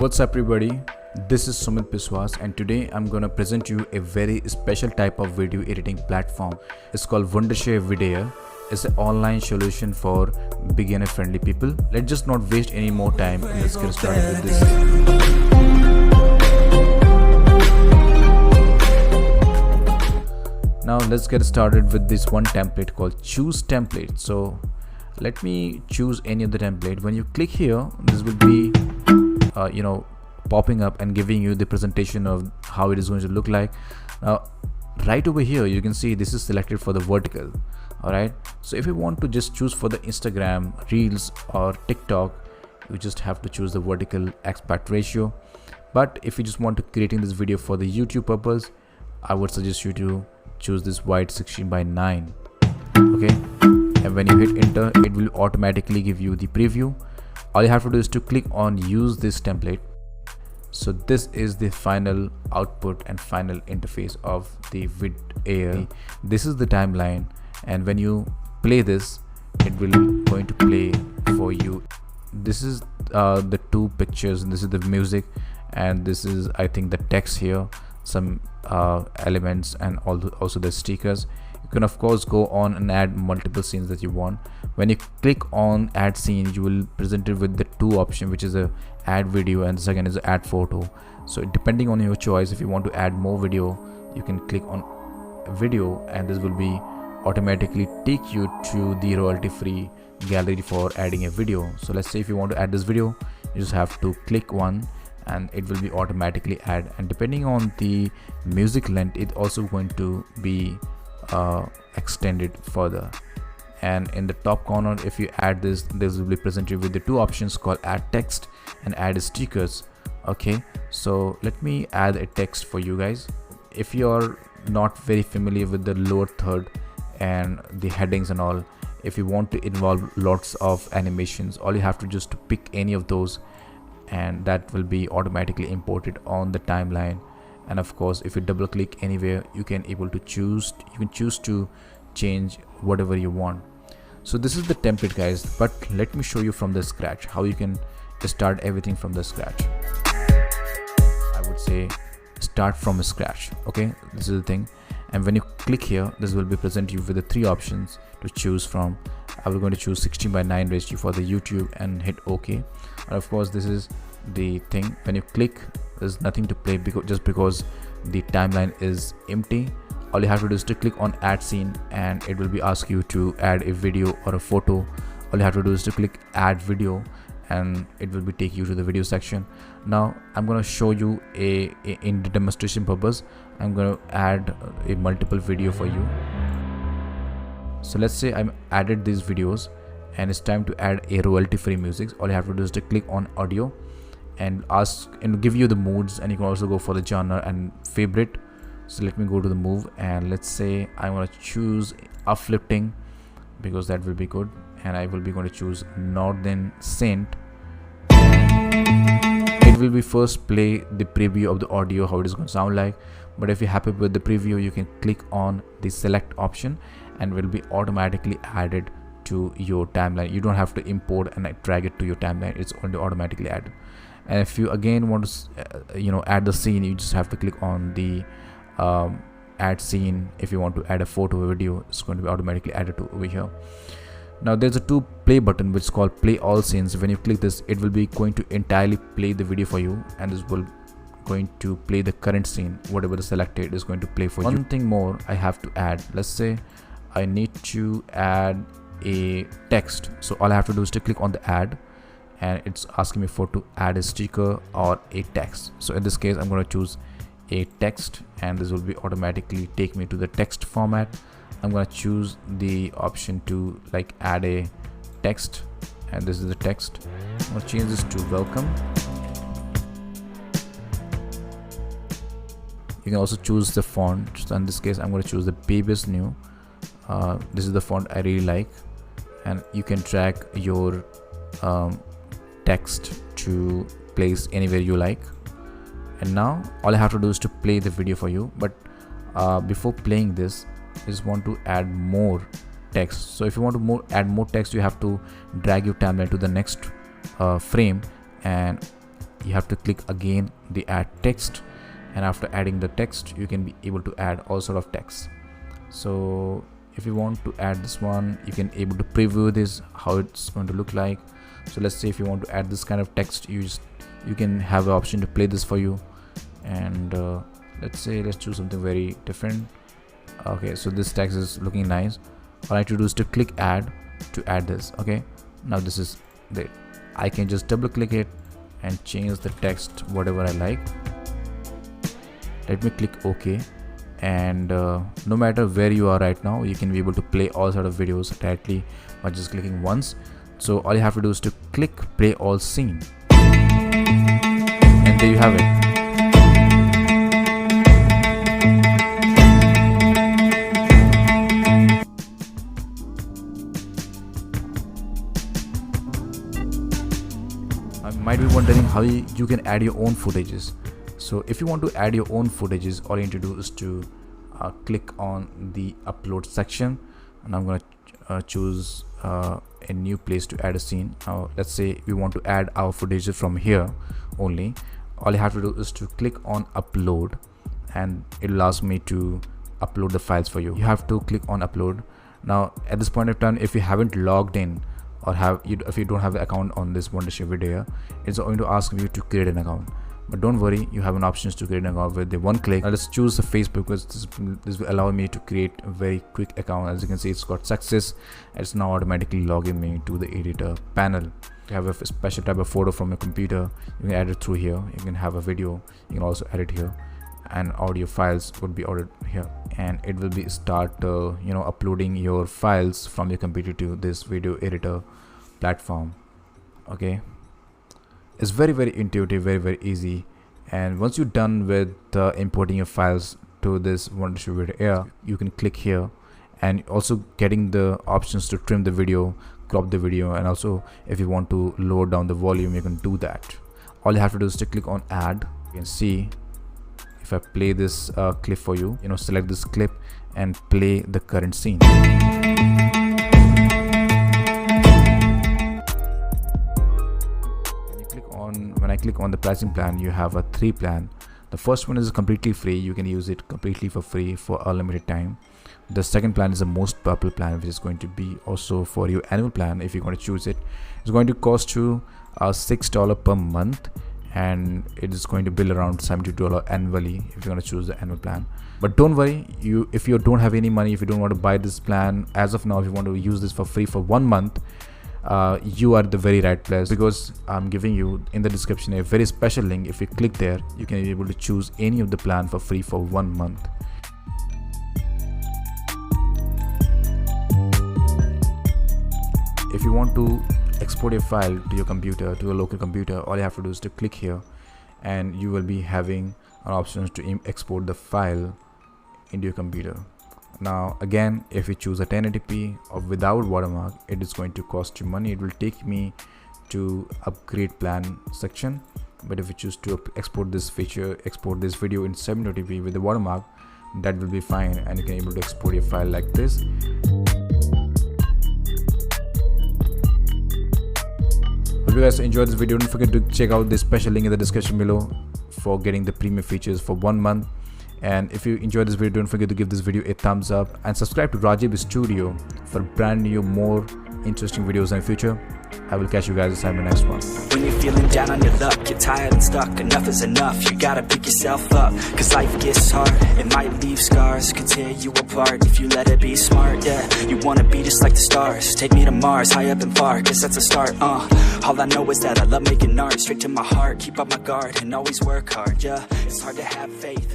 What's up everybody, this is Sumit Biswas and today I'm gonna present you a very special type of video editing platform. It's called Wondershare VidAir. It's an online solution for beginner friendly people. Let's just not waste any more time and let's get started with this. Now let's get started with this one template called choose template. So let me choose any of the template. When you click here, this will be popping up and giving you the presentation of how it is going to look like. Now right over here you can see this is selected for the vertical. Alright, so if you want to just choose for the Instagram, Reels or TikTok, you just have to choose the vertical aspect ratio. But if you just want to creating this video for the YouTube purpose, I would suggest you to choose this wide 16:9. Okay, and when you hit enter, it will automatically give you the preview. All you have to do is to click on use this template. So this is the final output and final interface of the VidAir. This is the timeline, and when you play this, it will going to play for you. This is the two pictures, and this is the music, and this is I think the text here, some elements, and also the stickers. You can of course go on and add multiple scenes that you want. When you click on add scene, you will present it with the two options, which is a add video and the second is add photo. So depending on your choice, if you want to add more video, you can click on video and this will be automatically take you to the royalty free gallery for adding a video. So let's say if you want to add this video, you just have to click one and it will be automatically add, and depending on the music length, it also going to be extended further. And in the top corner, if you add this will be presented with the two options called add text and add stickers. Okay, so let me add a text for you guys. If you're not very familiar with the lower third and the headings and all, if you want to involve lots of animations, all you have to just pick any of those and that will be automatically imported on the timeline. And of course, if you double click anywhere, you can choose to change whatever you want. So this is the template guys, but let me show you from the scratch how you can start everything from the scratch. I would say start from scratch. Okay, this is the thing. And when you click here, this will be present you with the three options to choose from. I will going to choose 16:9 ratio for the YouTube and hit OK. And of course, this is the thing. When you click, there's nothing to play because the timeline is empty. All you have to do is to click on add scene and it will be ask you to add a video or a photo. All you have to do is to click add video and it will be take you to the video section. Now I'm going to show you in the demonstration purpose, I'm going to add a multiple video for you. So let's say I'm added these videos and it's time to add a royalty free music. All you have to do is to click on audio and ask and give you the moods, and you can also go for the genre and favorite. So let me go to the move and let's say I want to choose uplifting because that will be good, and I will be going to choose Northern Saint. It will be first play the preview of the audio, how it is going to sound like. But if you're happy with the preview, you can click on the select option and will be automatically added to your timeline. You don't have to import and drag it to your timeline, it's going to automatically add. And if you again want to add the scene, you just have to click on the add scene. If you want to add a photo or video, it's going to be automatically added to over here. Now there's a two play button which is called play all scenes. When you click this, it will be going to entirely play the video for you, and this will going to play the current scene, whatever the selected is going to play for you. One thing more I have to add, let's say I need to add a text. So all I have to do is to click on the add and it's asking me for to add a sticker or a text. So in this case, I'm going to choose a text and this will be automatically take me to the text format. I'm going to choose the option to like add a text, and this is the text. I'm going to change this to welcome. You can also choose the font. So in this case, I'm going to choose the Baby's New. This is the font I really like, and you can drag your text to place anywhere you like. And now all I have to do is to play the video for you. But before playing this, I just want to add more text. So if you want to add more text, you have to drag your timeline to the next frame, and you have to click again the add text, and after adding the text you can be able to add all sort of text. So if you want to add this one, you can able to preview this how it's going to look like. So let's say if you want to add this kind of text, you can have an option to play this for you. And let's choose something very different. Okay, so this text is looking nice. All I have to do is to click add to add this. Okay, now this is there. I can just double click it and change the text whatever I like. Let me click OK, and no matter where you are right now, you can be able to play all sort of videos directly by just clicking once. So all you have to do is to click play all scene, and there you have it. You might be wondering how you can add your own footages. So if you want to add your own footages, all you need to do is to click on the upload section, and I'm going to choose a new place to add a scene. Now let's say we want to add our footage from here only. All you have to do is to click on upload, and it allows me to upload the files for you. You have to click on upload. Now at this point of time, if you haven't logged in or if you don't have an account on this Wondershare VidAir, it's going to ask you to create an account. But don't worry, you have an option to create an account with the one click. Now let's choose the Facebook, because this will allow me to create a very quick account. As you can see, it's got success. It's now automatically logging me to the editor panel. You have a special type of photo from your computer, you can add it through here. You can have a video, you can also add it here, and audio files would be ordered here, and it will be start uploading your files from your computer to this video editor platform. Okay, it's very intuitive, very easy. And once you're done with importing your files to this Wondershare VidAir, you can click here, and also getting the options to trim the video, crop the video, and also if you want to lower down the volume, you can do that. All you have to do is to click on add. You can see if I play this clip for you, select this clip and play the current scene. When I click on the pricing plan, you have a 3 plan. The first one is completely free. You can use it completely for free for a limited time. The second plan is the most popular plan, which is going to be also for your annual plan. If you're going to choose it, it's going to cost you $6 per month, and it is going to bill around $72 annually if you're going to choose the annual plan. But don't worry, if you don't have any money, if you don't want to buy this plan as of now, if you want to use this for free for 1 month, you are the very right place, because I'm giving you in the description a very special link. If you click there, you can be able to choose any of the plan for free for 1 month. If you want to export a file to your computer, to a local computer, all you have to do is to click here, and you will be having an option to export the file into your computer. Now again, if you choose a 1080p or without watermark, it is going to cost you money. It will take me to upgrade plan section. But if you choose to export this video in 720p with the watermark, that will be fine, and you can able to export your file like this. If you guys enjoyed this video, don't forget to check out this special link in the description below for getting the premium features for 1 month. And if you enjoyed this video, don't forget to give this video a thumbs up and subscribe to Rajiv Studio for brand new, more interesting videos in the future. I will catch you guys in the next one. When you're feeling down on your luck, you're tired and stuck, enough is enough. You gotta pick yourself up, cause life gets hard. It might leave scars, could tear you apart if you let it be smart, yeah. You wanna be just like the stars, take me to Mars, high up and far, cause that's a start, All I know is that I love making art, straight to my heart, keep up my guard and always work hard, yeah. It's hard to have faith.